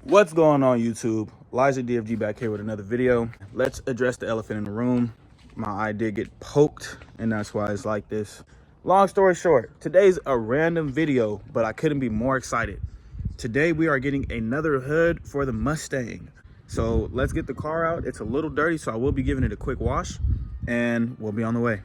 What's going on, YouTube? Elijah DFG back here with another video. Let's address the elephant in the room. My eye did get poked, and that's why it's like this. Long story short, today's a random video, but I couldn't be more excited. Today we are getting another hood for the Mustang. So let's get the car out. It's a little dirty, so I will be giving it a quick wash, and we'll be on the way.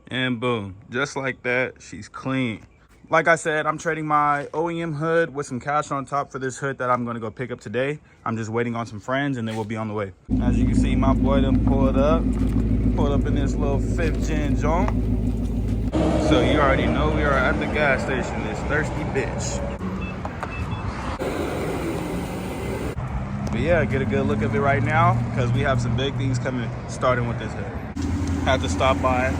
And boom, just like that, she's clean. Like I said, I'm trading my OEM hood with some cash on top for this hood that I'm gonna go pick up today. I'm just waiting on some friends and then we'll be on the way. As you can see, my boy done pulled up in this little 5th gen junk. So you already know we are at the gas station, this thirsty bitch. But yeah, get a good look of it right now because we have some big things coming, starting with this hood. Had to stop by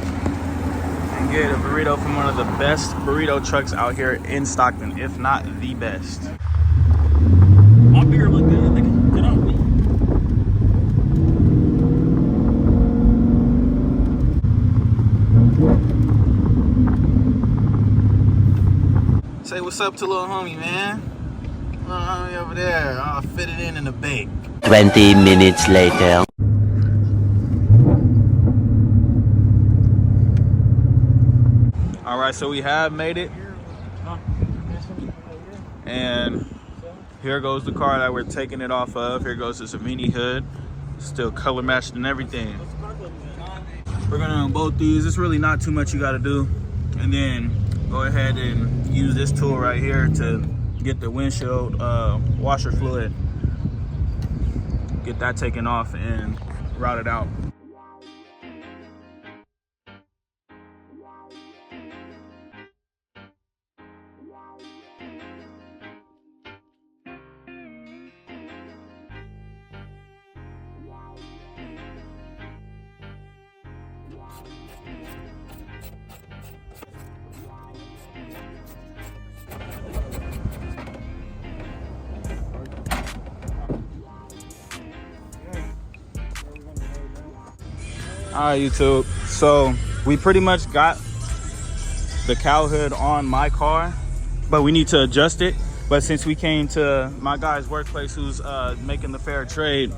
and get a burrito from one of the best burrito trucks out here in Stockton, if not the best. My beer look good, nigga. Get on me. Say what's up to little homie, man. Little homie over there. I'll fit it in the bake. 20 minutes later. All right, so we have made it, and here goes the car that we're taking it off of. Here goes the Cervini hood, still color matched and everything. We're gonna unbolt these. It's really not too much you gotta do, and then go ahead and use this tool right here to get the windshield washer fluid, get that taken off and route it out. All right, YouTube, so we pretty much got the Cowl hood on my car, but we need to adjust it. But since we came to my guy's workplace who's making the fair trade,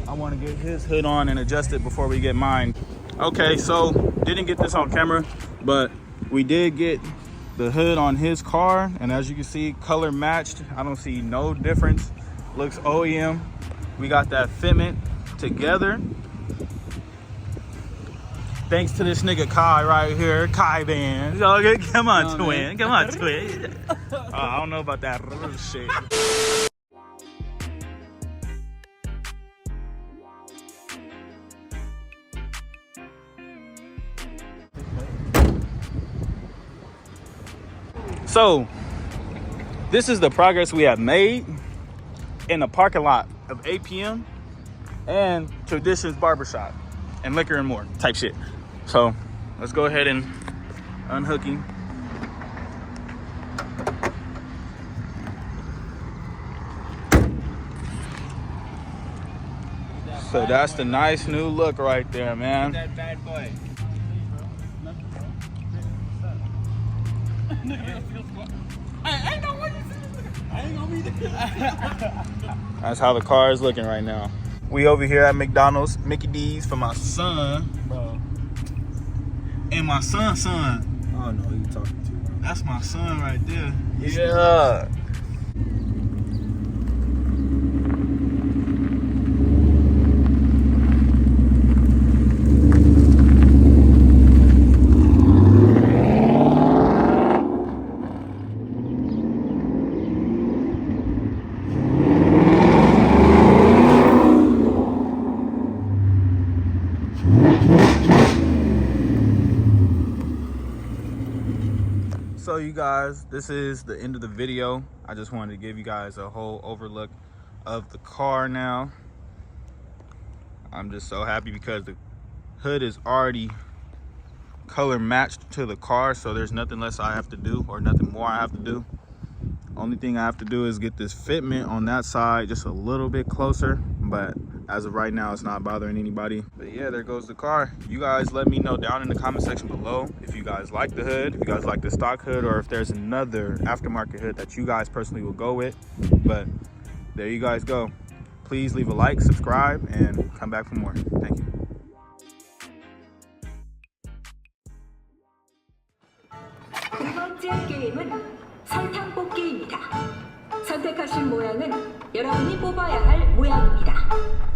I want to get his hood on and adjust it before we get mine. Okay, so didn't get this on camera, but we did get the hood on his car, and as you can see, color matched. I don't see no difference. Looks OEM. We got that fitment together. Thanks to this nigga Kai right here, Kai Band. Okay, come on, twin. Come on, twin. I don't know about that shit. So, this is the progress we have made in the parking lot of APM and Traditions Barbershop and Liquor and More type shit. So let's go ahead and unhook him. So that's the nice new look right there, man. That bad boy. I ain't gonna be there. That's how the car is looking right now. We over here at McDonald's, Mickey D's for my son, bro. And my son's son. I don't know who you talking to, bro. That's my son right there. Yeah. So you guys, this is the end of the video. I just wanted to give you guys a whole overlook of the car now. I'm just so happy because the hood is already color matched to the car, so there's nothing less I have to do or nothing more I have to do. Only thing I have to do is get this fitment on that side just a little bit closer, but as of right now it's not bothering anybody. But yeah, there goes the car. You guys let me know down in the comment section below if you guys like the hood, if you guys like the stock hood, or if there's another aftermarket hood that you guys personally will go with. But there you guys go. Please leave a like, subscribe, and come back for more. Thank you. 두 번째 게임은 설탕 뽑기입니다. 선택하신 모양은 여러분이 뽑아야 할 모양입니다.